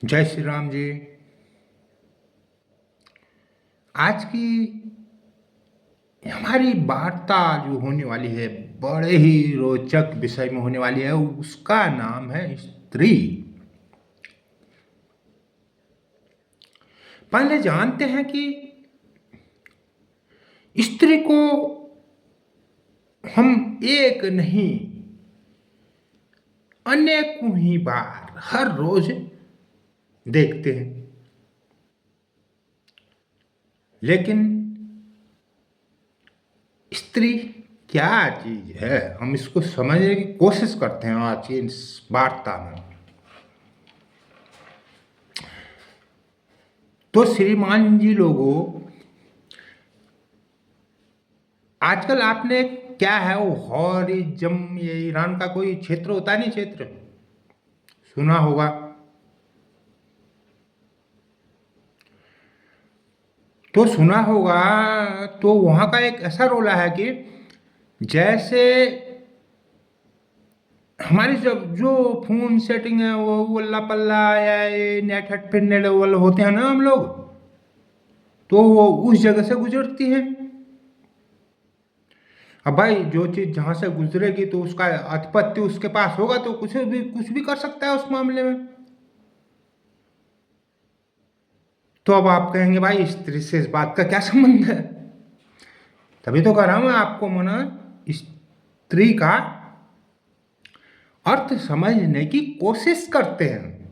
जय श्री राम जी। आज की हमारी वार्ता जो होने वाली है बड़े ही रोचक विषय में होने वाली है। उसका नाम है स्त्री। पहले जानते हैं कि स्त्री को हम एक नहीं अनेकों ही बार हर रोज देखते हैं, लेकिन स्त्री क्या चीज है हम इसको समझने की कोशिश करते हैं आज की इस वार्ता में। तो श्रीमान जी लोगों, आजकल आपने क्या है वो हॉरिजम, ये ईरान का कोई क्षेत्र होता है, नहीं क्षेत्र सुना होगा। तो सुना होगा, तो वहां का एक ऐसा रोला है कि जैसे हमारी जब जो फोन सेटिंग है वो वल्ला पल्ला या ये नेट हट पे नेट वाले होते हैं ना हम लोग, तो वो उस जगह से गुजरती है। अब भाई जो चीज जहां से गुजरेगी तो उसका आधिपत्य उसके पास होगा, तो कुछ भी कर सकता है उस मामले में। तो अब आप कहेंगे भाई स्त्री से इस बात का क्या संबंध है। तभी तो कह रहा हूं मैं आपको, मना स्त्री का अर्थ समझने की कोशिश करते हैं।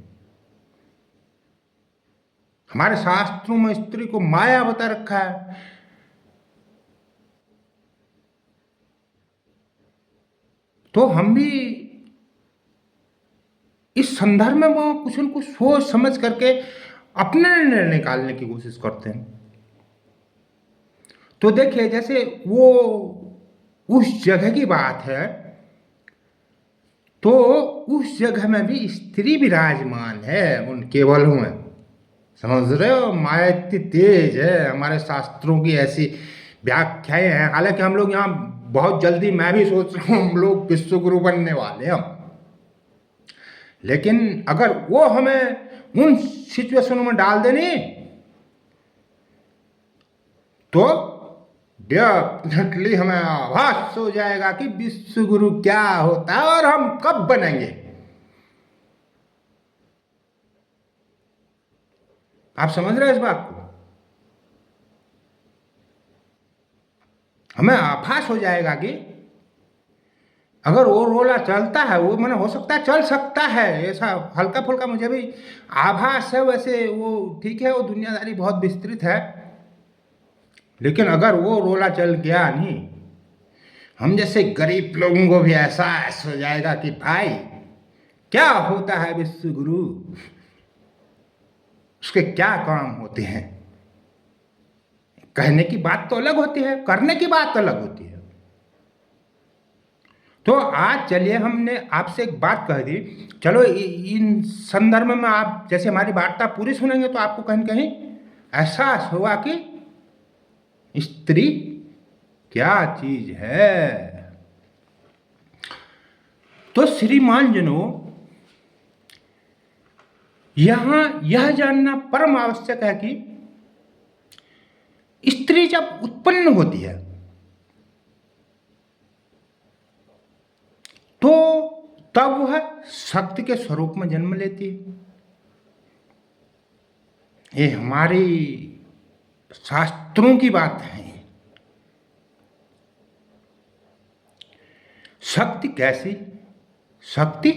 हमारे शास्त्रों में स्त्री को माया बता रखा है। तो हम भी इस संदर्भ में वो कुछ न कुछ सोच समझ करके अपने निर्णय निकालने की कोशिश करते हैं। तो देखिए, जैसे वो उस जगह की बात है, तो उस जगह में भी स्त्री विराजमान है उन केवलों में। समझ रहे हो, माया इतनी तेज है। हमारे शास्त्रों की ऐसी व्याख्याएं हैं। हालांकि हम लोग यहाँ बहुत जल्दी, मैं भी सोच रहा हूँ हम लोग विश्व गुरु बनने वाले हैं। लेकिन अगर वो हमें उन सिचुएशनों में डाल देनी, तो डेफिनेटली हमें आभास हो जाएगा कि विश्व गुरु क्या होता है और हम कब बनेंगे। आप समझ रहे हैं इस बात को। हमें आभास हो जाएगा कि अगर वो रोला चलता है, वो मैंने हो सकता है चल सकता है, ऐसा हल्का फुल्का मुझे भी आभास है। वैसे वो ठीक है, वो दुनियादारी बहुत विस्तृत है, लेकिन अगर वो रोला चल गया नहीं, हम जैसे गरीब लोगों को भी एहसास हो जाएगा कि भाई क्या होता है विश्व गुरु, उसके क्या काम होते हैं। कहने की बात तो अलग होती है, करने की बात अलग होती है। तो आज चलिए, हमने आपसे एक बात कह दी, चलो इन संदर्भ में आप जैसे हमारी वार्ता पूरी सुनेंगे तो आपको कहीं कहीं एहसास होगा कि स्त्री क्या चीज है। तो श्रीमान जनों, यहां यह जानना परम आवश्यक है कि स्त्री जब उत्पन्न होती है तो तब वह शक्ति के स्वरूप में जन्म लेती है। ये हमारी शास्त्रों की बात है। शक्ति कैसी? शक्ति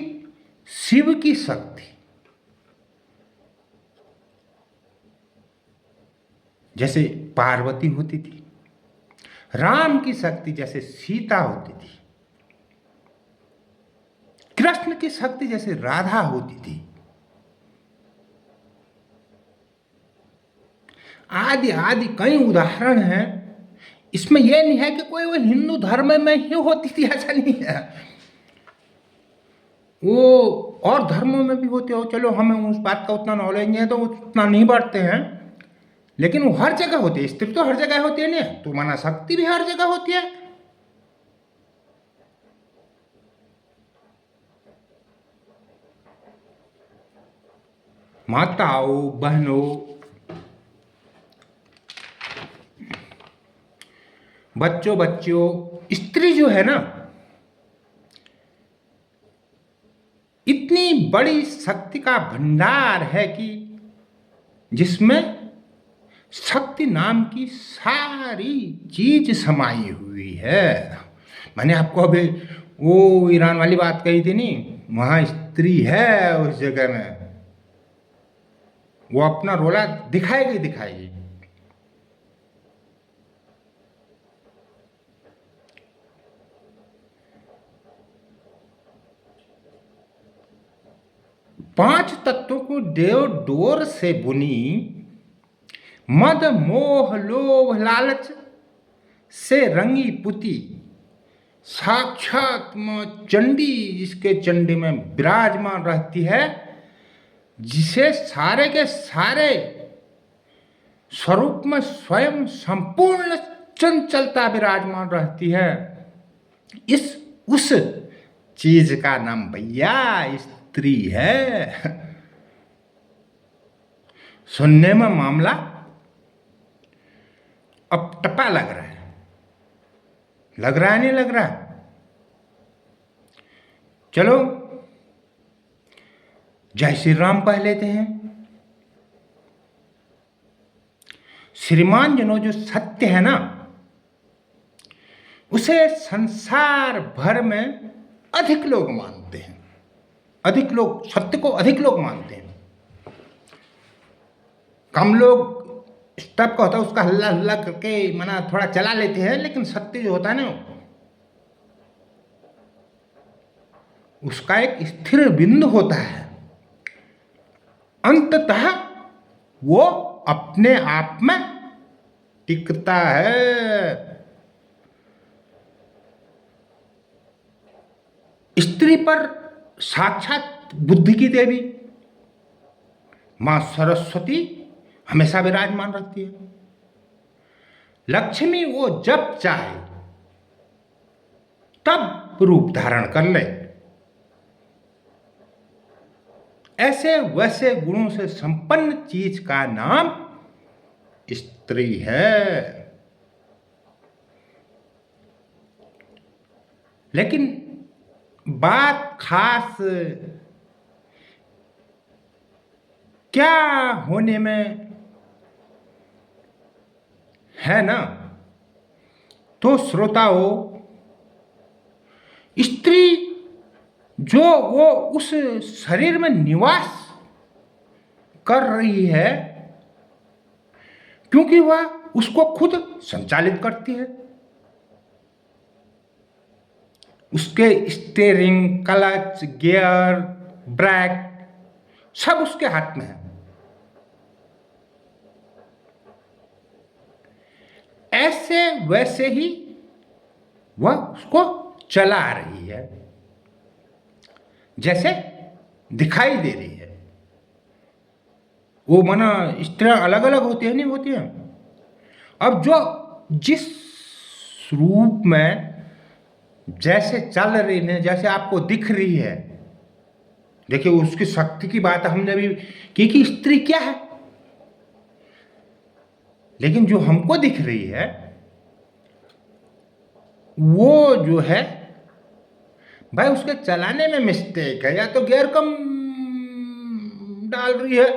शिव की शक्ति, जैसे पार्वती होती थी। राम की शक्ति जैसे सीता होती थी। कृष्ण की शक्ति जैसे राधा होती थी। आदि आदि कई उदाहरण हैं। इसमें यह नहीं है कि कोई वो हिंदू धर्म में ही होती थी, ऐसा नहीं है। वो और धर्मों में भी होते हो। चलो, हमें उस बात का उतना नॉलेज नहीं है तो उतना नहीं बढ़ते हैं, लेकिन वो हर जगह होती है। स्त्री तो हर जगह होती है ना, तो माना शक्ति भी हर जगह होती है। माताओं, बहनों, बच्चों, स्त्री जो है ना, इतनी बड़ी शक्ति का भंडार है कि जिसमें शक्ति नाम की सारी चीज समाई हुई है। मैंने आपको अभी वो ईरान वाली बात कही थी नहीं, वहां स्त्री है उस जगह में, वो अपना रोला दिखाएगी। पांच तत्वों को देव डोर से बुनी, मद मोह लोभ लालच से रंगी पुती, साक्षात मां चंडी जिसके चंडी में विराजमान रहती है, जिसे सारे के सारे स्वरूप में स्वयं संपूर्ण चंचलता विराजमान रहती है, उस चीज का नाम भैया स्त्री है। सुनने में मामला अब टपा लग रहा है, नहीं लग रहा? चलो जय श्री राम कह लेते हैं। श्रीमान जनों, जो सत्य है ना, उसे संसार भर में अधिक लोग मानते हैं, सत्य को अधिक लोग मानते हैं। कम लोग स्टप का होता है उसका हल्ला करके मना थोड़ा चला लेते हैं, लेकिन सत्य जो होता है ना, उसका एक स्थिर बिंदु होता है, अंततः वो अपने आप में टिकता है। स्त्री पर साक्षात बुद्धि की देवी मां सरस्वती हमेशा विराजमान रहती है। लक्ष्मी वो जब चाहे तब रूप धारण कर ले, ऐसे वैसे गुणों से संपन्न चीज का नाम स्त्री है। लेकिन बात खास क्या होने में है ना, तो श्रोताओं, स्त्री जो वो उस शरीर में निवास कर रही है, क्योंकि वह उसको खुद संचालित करती है। उसके स्टीयरिंग, क्लच, गियर, ब्रेक सब उसके हाथ में है। ऐसे वैसे ही वह उसको चला रही है, जैसे दिखाई दे रही है। वो मना स्त्रियां अलग अलग होती है, नहीं होती है। अब जो जिस रूप में जैसे चल रही है, जैसे आपको दिख रही है, देखिए उसकी शक्ति की बात हमने अभी की कि स्त्री क्या है, लेकिन जो हमको दिख रही है वो जो है भाई उसके चलाने में मिस्टेक है, या तो गियर कम डाल रही है,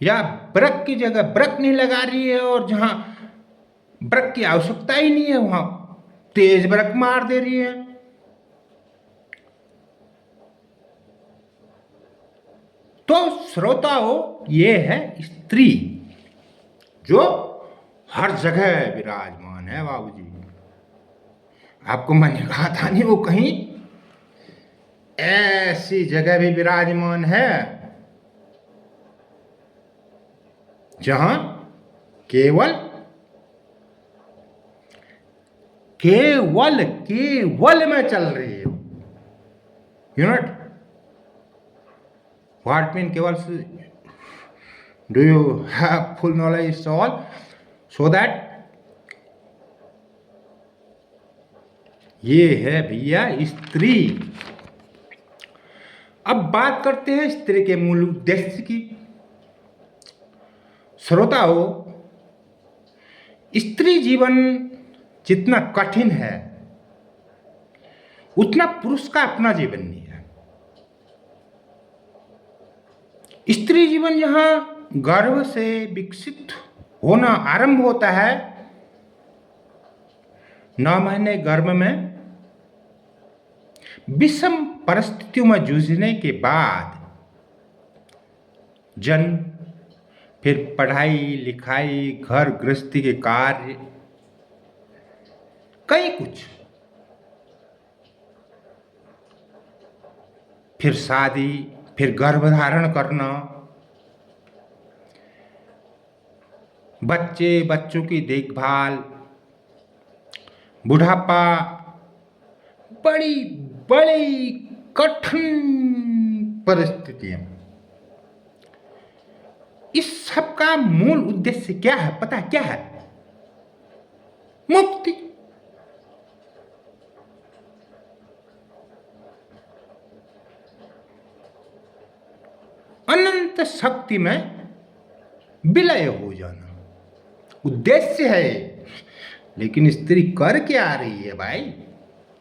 या ब्रेक की जगह ब्रेक नहीं लगा रही है, और जहां ब्रेक की आवश्यकता ही नहीं है वहां तेज ब्रेक मार दे रही है। तो श्रोताओं, ये है स्त्री जो हर जगह विराजमान है। बाबूजी, आपको मैंने कहा था नहीं, वो कहीं ऐसी जगह भी विराजमान है जहां केवल में चल रही है। यू नॉट व्हाट मीन केवल? Do you have full knowledge all, so that ये है भैया स्त्री। अब बात करते हैं स्त्री के मूल उद्देश्य की। श्रोताओं, स्त्री जीवन जितना कठिन है उतना पुरुष का अपना जीवन नहीं है। स्त्री जीवन जहां गर्भ से विकसित होना आरंभ होता है, 9 महीने गर्भ में विषम परिस्थितियों में जूझने के बाद जन्म, फिर पढ़ाई लिखाई, घर गृहस्थी के कार्य, कई कुछ, फिर शादी, फिर गर्भधारण करना, बच्चों की देखभाल, बुढ़ापा, बड़ी बड़ी कठिन परिस्थितियां। इस सब का मूल उद्देश्य क्या है पता है? क्या है? मुक्ति। अनंत शक्ति में विलय हो जाना उद्देश्य है। लेकिन स्त्री कर क्या आ रही है भाई?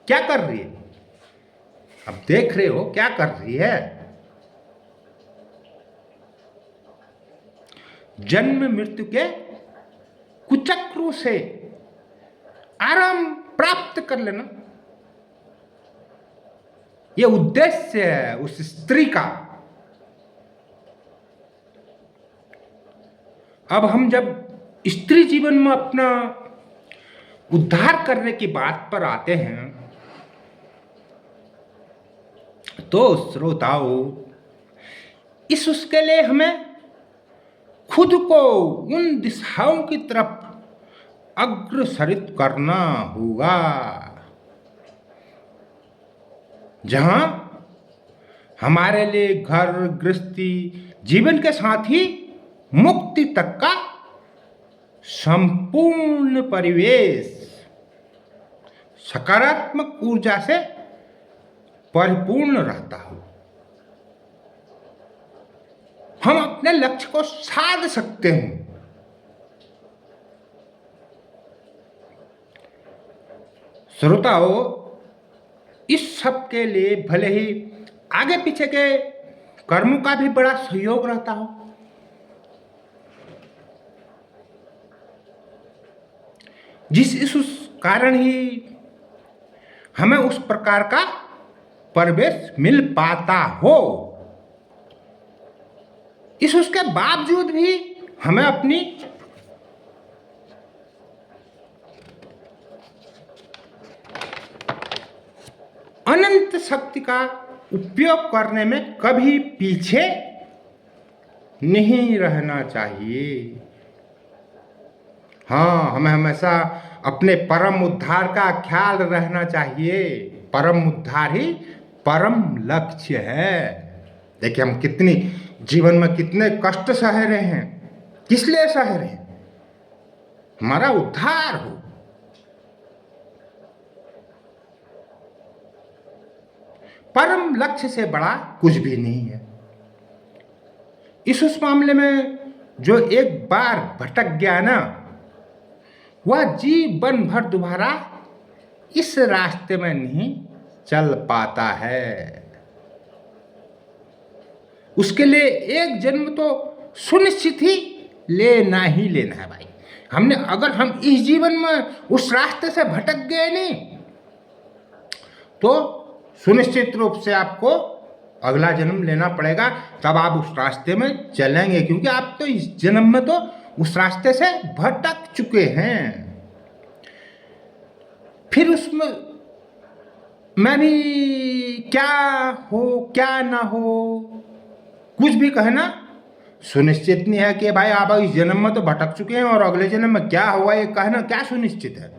क्या कर रही है? अब देख रहे हो क्या कर रही है? जन्म मृत्यु के कुचक्रों से आराम प्राप्त कर लेना, यह उद्देश्य है उस स्त्री का। अब हम जब स्त्री जीवन में अपना उद्धार करने की बात पर आते हैं तो श्रोताओं, उसके लिए हमें खुद को उन दिशाओं की तरफ अग्रसरित करना होगा जहां हमारे लिए घर गृहस्थी जीवन के साथ ही मुक्ति तक का संपूर्ण परिवेश सकारात्मक ऊर्जा से परिपूर्ण रहता हो। हम अपने लक्ष्य को साध सकते हैं। श्रोताओं, इस सब के लिए भले ही आगे पीछे के कर्मों का भी बड़ा सहयोग रहता हो, उस कारण ही हमें उस प्रकार का परिवेश मिल पाता हो। उसके बावजूद भी हमें अपनी अनंत शक्ति का उपयोग करने में कभी पीछे नहीं रहना चाहिए। हाँ, हमें हमेशा अपने परम उद्धार का ख्याल रहना चाहिए। परम उद्धार ही परम लक्ष्य है। देखिए, हम कितनी जीवन में कितने कष्ट सह रहे हैं, किस लिए सह रहे हैं? हमारा उद्धार हो। परम लक्ष्य से बड़ा कुछ भी नहीं है। उस मामले में जो एक बार भटक गया ना, वह जीवन भर दोबारा इस रास्ते में नहीं चल पाता है। उसके लिए एक जन्म तो सुनिश्चित ही लेना ही लेना है भाई। अगर हम इस जीवन में उस रास्ते से भटक गए नहीं, तो सुनिश्चित रूप से आपको अगला जन्म लेना पड़ेगा, तब आप उस रास्ते में चलेंगे, क्योंकि आप तो इस जन्म में तो उस रास्ते से भटक चुके हैं। फिर उसमें मैं भी क्या हो क्या ना हो कुछ भी कहना सुनिश्चित नहीं है कि भाई आप इस जन्म में तो भटक चुके हैं और अगले जन्म में क्या हुआ ये कहना क्या सुनिश्चित है।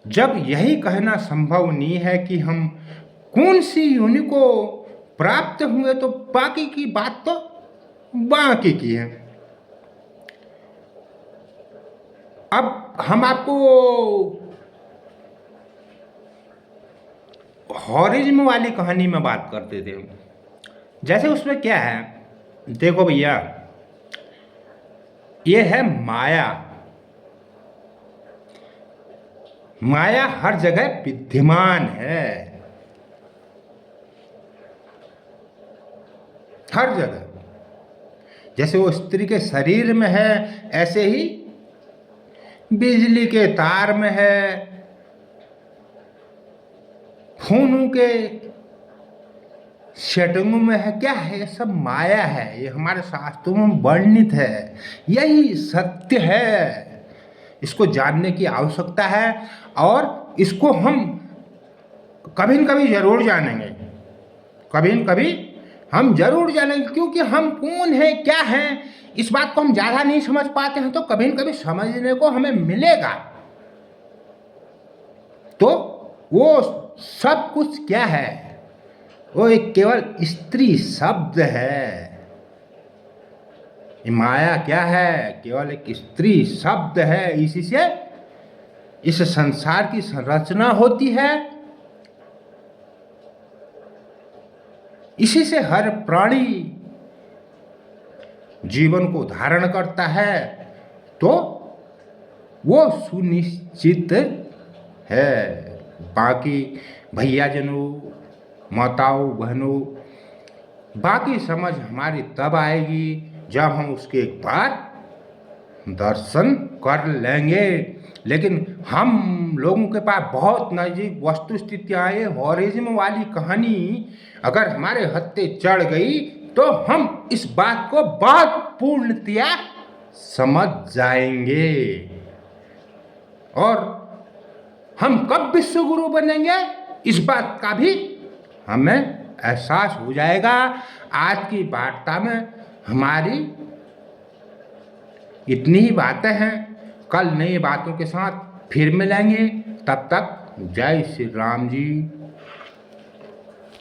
जब यही कहना संभव नहीं है कि हम कौन सी योनि को प्राप्त हुए, तो बाकी की बात तो बाकी की है। अब हम आपको हॉरिज्म वाली कहानी में बात करते थे। जैसे उसमें क्या है, देखो भैया, ये है माया। माया हर जगह विद्यमान है, हर जगह। जैसे वो स्त्री के शरीर में है, ऐसे ही बिजली के तार में है, फोनों के सेटिंगों में है। क्या है? ये सब माया है, ये हमारे शास्त्रों में वर्णित है, यही सत्य है। इसको जानने की आवश्यकता है और इसको हम कभी न कभी जरूर जानेंगे, कभी न कभी हम जरूर जानेंगे। क्योंकि हम कौन हैं, क्या हैं, इस बात को हम ज़्यादा नहीं समझ पाते हैं, तो कभी न कभी समझने को हमें मिलेगा। तो वो सब कुछ क्या है? वो एक केवल स्त्री शब्द है। ये माया क्या है? केवल एक स्त्री शब्द है। इसी से इस संसार की संरचना होती है, इसी से हर प्राणी जीवन को धारण करता है। तो वो सुनिश्चित है। बाकी भैया जनों, माताओं, बहनों, बाकी समझ हमारी तब आएगी जब हम उसके एक बार दर्शन कर लेंगे। लेकिन हम लोगों के पास बहुत नज़दीक वस्तु स्थितियाँ, ये हॉरिज्म वाली कहानी अगर हमारे हत्थे चढ़ गई तो हम इस बात को बहुत पूर्णतया समझ जाएंगे। और हम कब विश्व गुरु बनेंगे, इस बात का भी हमें एहसास हो जाएगा। आज की वार्ता में हमारी इतनी ही बातें हैं। कल नई बातों के साथ फिर मिलेंगे। तब तक जय श्री राम जी।